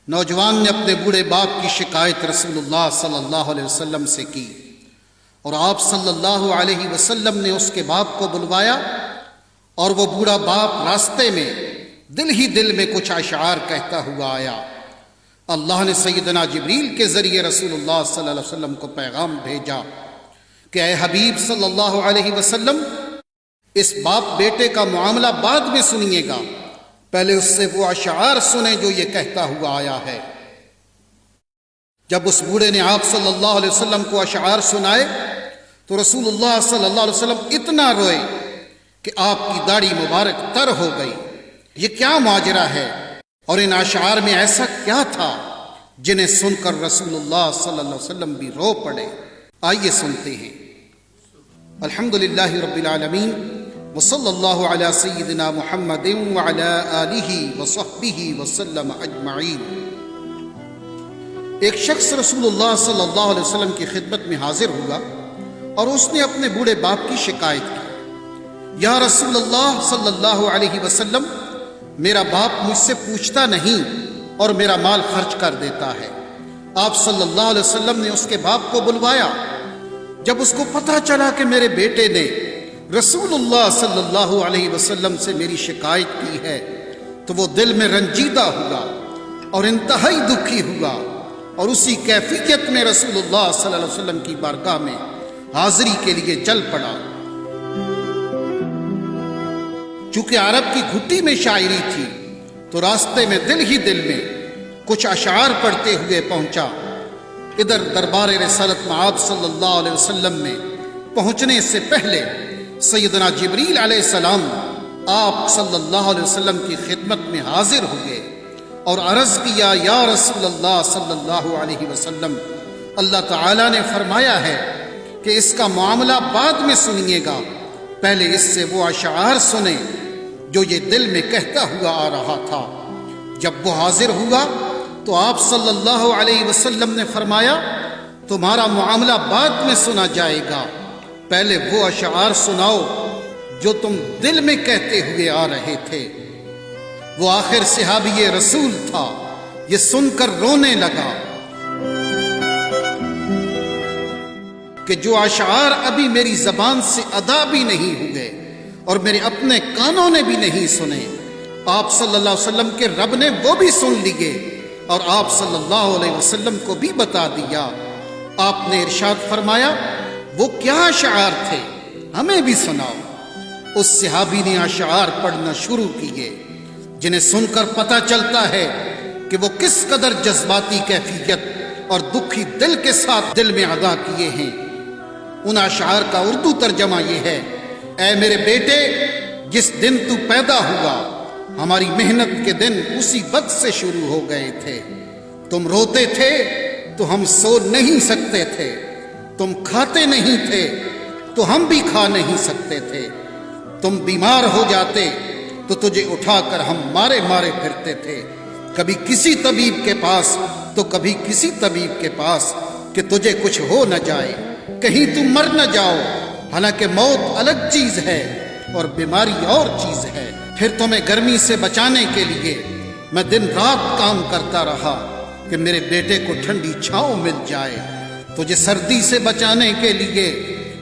نوجوان نے اپنے بوڑھے باپ کی شکایت رسول اللہ صلی اللہ علیہ وسلم سے کی اور آپ صلی اللہ علیہ وسلم نے اس کے باپ کو بلوایا اور وہ بوڑھا باپ راستے میں دل ہی دل میں کچھ اشعار کہتا ہوا آیا۔ اللہ نے سیدنا جبریل کے ذریعے رسول اللہ صلی اللہ علیہ وسلم کو پیغام بھیجا کہ اے حبیب صلی اللہ علیہ وسلم، اس باپ بیٹے کا معاملہ بعد میں سنیے گا، پہلے اس سے وہ اشعار سنیں جو یہ کہتا ہوا آیا ہے۔ جب اس بوڑھے نے آپ صلی اللہ علیہ وسلم کو اشعار سنائے تو رسول اللہ صلی اللہ علیہ وسلم اتنا روئے کہ آپ کی داڑھی مبارک تر ہو گئی۔ یہ کیا ماجرا ہے اور ان اشعار میں ایسا کیا تھا جنہیں سن کر رسول اللہ صلی اللہ علیہ وسلم بھی رو پڑے؟ آئیے سنتے ہیں۔ الحمدللہ رب العالمین وصلی اللہ علی سیدنا محمد وعلی آلہ وصحبہ وسلم اجمعین۔ ایک شخص رسول اللہ صلی اللہ علیہ وسلم کی خدمت میں حاضر ہوا اور اس نے اپنے بوڑھے باپ کی شکایت کی۔ یا رسول اللہ صلی اللہ علیہ وسلم، میرا باپ مجھ سے پوچھتا نہیں اور میرا مال خرچ کر دیتا ہے۔ آپ صلی اللہ علیہ وسلم نے اس کے باپ کو بلوایا۔ جب اس کو پتہ چلا کہ میرے بیٹے نے رسول اللہ صلی اللہ علیہ وسلم سے میری شکایت کی ہے تو وہ دل میں رنجیدہ ہوا اور انتہائی دکھی ہوا اور اسی کیفیت میں رسول اللہ صلی اللہ علیہ وسلم کی بارگاہ میں حاضری کے لیے چل پڑا۔ چونکہ عرب کی گھٹی میں شاعری تھی تو راستے میں دل ہی دل میں کچھ اشعار پڑھتے ہوئے پہنچا۔ ادھر دربار رسالت مآب صلی اللہ علیہ وسلم میں پہنچنے سے پہلے سیدنا جبریل علیہ السلام آپ صلی اللہ علیہ وسلم کی خدمت میں حاضر ہوئے اور عرض کیا، یا رسول اللہ صلی اللہ علیہ وسلم، اللہ تعالیٰ نے فرمایا ہے کہ اس کا معاملہ بعد میں سنیے گا، پہلے اس سے وہ اشعار سنیں جو یہ دل میں کہتا ہوا آ رہا تھا۔ جب وہ حاضر ہوا تو آپ صلی اللہ علیہ وسلم نے فرمایا، تمہارا معاملہ بعد میں سنا جائے گا، پہلے وہ اشعار سناؤ جو تم دل میں کہتے ہوئے آ رہے تھے۔ وہ آخر صحابی رسول تھا، یہ سن کر رونے لگا کہ جو اشعار ابھی میری زبان سے ادا بھی نہیں ہوئے اور میرے اپنے کانوں نے بھی نہیں سنے، آپ صلی اللہ علیہ وسلم کے رب نے وہ بھی سن لیے اور آپ صلی اللہ علیہ وسلم کو بھی بتا دیا۔ آپ نے ارشاد فرمایا، وہ کیا اشعار تھے، ہمیں بھی سناؤ۔ اس صحابی نے اشعار پڑھنا شروع کیے جنہیں سن کر پتہ چلتا ہے کہ وہ کس قدر جذباتی کیفیت اور دکھی دل کے ساتھ دل میں ادا کیے ہیں۔ ان اشعار کا اردو ترجمہ یہ ہے، اے میرے بیٹے، جس دن تو پیدا ہوا ہماری محنت کے دن اسی وقت سے شروع ہو گئے تھے۔ تم روتے تھے تو ہم سو نہیں سکتے تھے، تم کھاتے نہیں تھے تو ہم بھی کھا نہیں سکتے تھے، تم بیمار ہو جاتے تو تجھے اٹھا کر ہم مارے مارے پھرتے تھے، کبھی کسی طبیب کے پاس تو کبھی کسی طبیب کے پاس کہ تجھے کچھ ہو نہ جائے، کہیں تم مر نہ جاؤ، حالانکہ موت الگ چیز ہے اور بیماری اور چیز ہے۔ پھر تمہیں گرمی سے بچانے کے لیے میں دن رات کام کرتا رہا کہ میرے بیٹے کو ٹھنڈی چھاؤں مل جائے، تجھے سردی سے بچانے کے لیے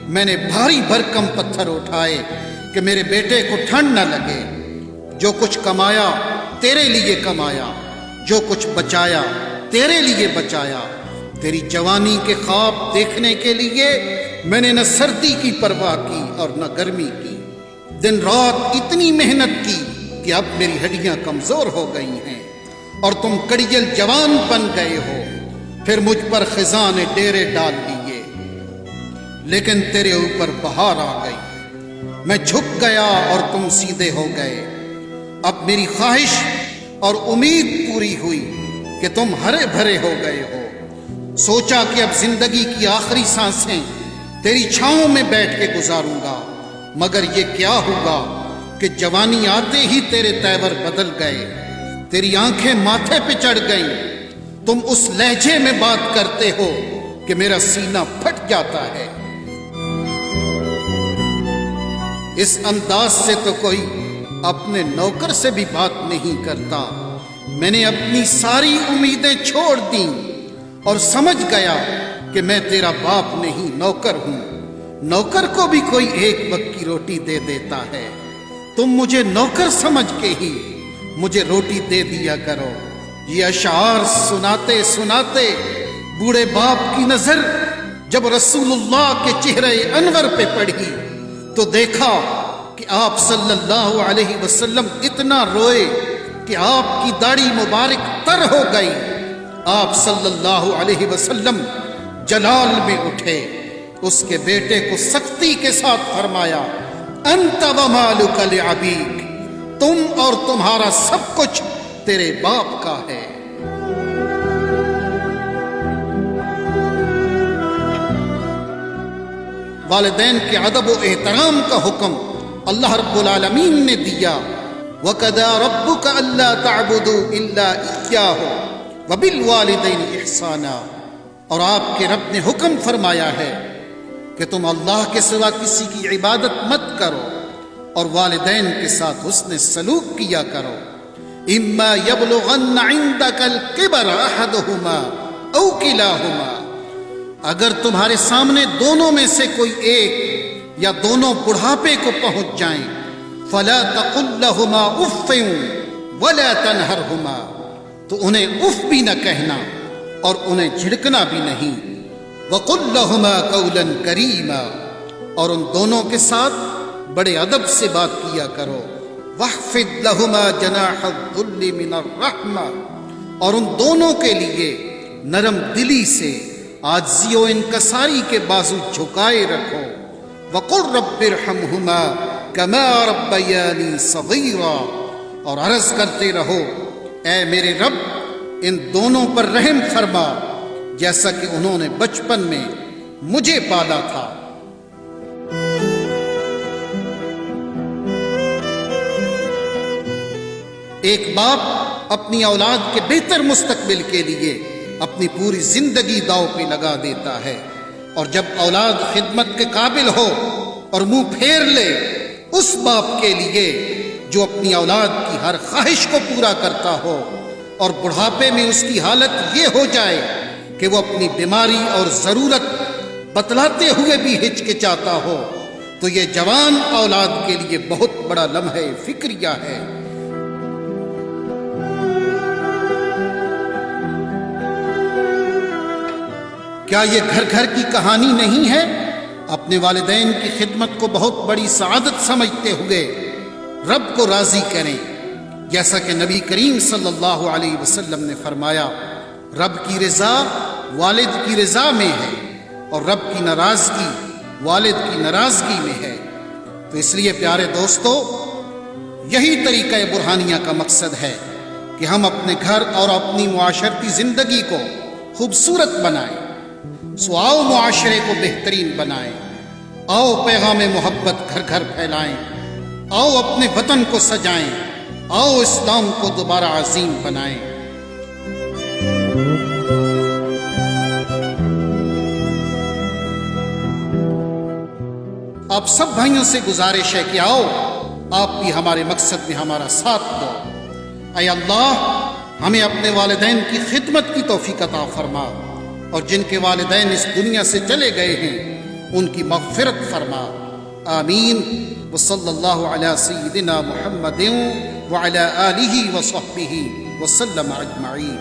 میں نے بھاری بھرکم پتھر اٹھائے کہ میرے بیٹے کو ٹھنڈ نہ لگے۔ جو کچھ کمایا تیرے لیے کمایا، جو کچھ بچایا تیرے لیے بچایا، تیری جوانی کے خواب دیکھنے کے لیے میں نے نہ سردی کی پرواہ کی اور نہ گرمی کی، دن رات اتنی محنت کی کہ اب میری ہڈیاں کمزور ہو گئی ہیں اور تم کڑیل جوان بن گئے ہو۔ پھر مجھ پر خزاں نے ڈیرے ڈال لیے، لیکن تیرے اوپر بہار آ گئی، میں جھک گیا اور تم سیدھے ہو گئے۔ اب میری خواہش اور امید پوری ہوئی کہ تم ہرے بھرے ہو گئے ہو۔ سوچا کہ اب زندگی کی آخری سانسیں تیری چھاؤں میں بیٹھ کے گزاروں گا، مگر یہ کیا ہوگا کہ جوانی آتے ہی تیرے تیور بدل گئے، تیری آنکھیں ماتھے پہ چڑھ گئیں، تم اس لہجے میں بات کرتے ہو کہ میرا سینہ پھٹ جاتا ہے۔ اس انداز سے تو کوئی اپنے نوکر سے بھی بات نہیں کرتا میں نے اپنی ساری امیدیں چھوڑ دیں اور سمجھ گیا کہ میں تیرا باپ نہیں نوکر ہوں۔ نوکر کو بھی کوئی ایک وقت کی روٹی دے دیتا ہے، تم مجھے نوکر سمجھ کے ہی مجھے روٹی دے دیا کرو۔ یہ اشعار سناتے سناتے بوڑھے باپ کی نظر جب رسول اللہ کے چہرے انور پہ پڑی تو دیکھا کہ آپ صلی اللہ علیہ وسلم اتنا روئے کہ آپ کی داڑھی مبارک تر ہو گئی۔ آپ صلی اللہ علیہ وسلم جلال میں اٹھے، اس کے بیٹے کو سختی کے ساتھ فرمایا، انت ومالک لابیک، تم اور تمہارا سب کچھ تیرے باپ کا ہے۔ والدین کے ادب و احترام کا حکم اللہ رب العالمین نے دیا، وَقَضَىٰ رَبُّكَ أَلَّا تَعْبُدُوا إِلَّا إِيَّاهُ وَبِالْوَالِدَيْنِ إِحْسَانًا، اور آپ کے رب نے حکم فرمایا ہے کہ تم اللہ کے سوا کسی کی عبادت مت کرو اور والدین کے ساتھ حسن سلوک کیا کرو۔ إِمَّا يَبْلُغَنَّ عِندَكَ الْكِبَرَ أَحَدُهُمَا أَوْ كِلَاهُمَا، اگر تمہارے سامنے دونوں میں سے کوئی ایک یا دونوں بڑھاپے کو پہنچ جائیں، فَلَا تَقُلْ لَهُمَا أُفٍّ وَلَا تَنْهَرْهُمَا، تو انہیں اف بھی نہ کہنا اور انہیں جھڑکنا بھی نہیں۔ وَقُلْ لَهُمَا قَوْلًا كَرِيمًا، اور ان دونوں کے ساتھ بڑے ادب سے بات کیا کرو۔ وَاخْفِضْ لَهُمَا جَنَاحَ الذُّلِّ مِنَ الرَّحْمَةِ، اور ان دونوں کے لیے نرم دلی سے عاجزی و انکساری کے بازو جھکائے رکھو۔ وَقُلْ رَبِّ ارْحَمْهُمَا كَمَا رَبَّيَانِي صَغِيرًا، اور عرض کرتے رہو، اے میرے رب ان دونوں پر رحم فرما جیسا کہ انہوں نے بچپن میں مجھے پالا تھا۔ ایک باپ اپنی اولاد کے بہتر مستقبل کے لیے اپنی پوری زندگی داؤ پہ لگا دیتا ہے، اور جب اولاد خدمت کے قابل ہو اور منہ پھیر لے، اس باپ کے لیے جو اپنی اولاد کی ہر خواہش کو پورا کرتا ہو اور بڑھاپے میں اس کی حالت یہ ہو جائے کہ وہ اپنی بیماری اور ضرورت بتلاتے ہوئے بھی ہچکچاتا ہو، تو یہ جوان اولاد کے لیے بہت بڑا لمحہ فکریہ ہے۔ کیا یہ گھر گھر کی کہانی نہیں ہے؟ اپنے والدین کی خدمت کو بہت بڑی سعادت سمجھتے ہوئے رب کو راضی کریں، جیسا کہ نبی کریم صلی اللہ علیہ وسلم نے فرمایا، رب کی رضا والد کی رضا میں ہے اور رب کی ناراضگی والد کی ناراضگی میں ہے۔ تو اس لیے پیارے دوستو، یہی طریقہ برہانیہ کا مقصد ہے کہ ہم اپنے گھر اور اپنی معاشرتی زندگی کو خوبصورت بنائیں۔ سو آؤ معاشرے کو بہترین بنائیں، آؤ پیغام محبت گھر گھر پھیلائیں، آؤ اپنے وطن کو سجائیں، آؤ اسلام کو دوبارہ عظیم بنائیں۔ آپ سب بھائیوں سے گزارش ہے کہ آؤ آپ بھی ہمارے مقصد میں ہمارا ساتھ دو۔ اے اللہ، ہمیں اپنے والدین کی خدمت کی توفیق عطا فرما، اور جن کے والدین اس دنیا سے چلے گئے ہیں ان کی مغفرت فرما، آمین۔ وصلی اللہ علی سیدنا محمد وعلی آلہ وصحبہ وسلم اجمعین۔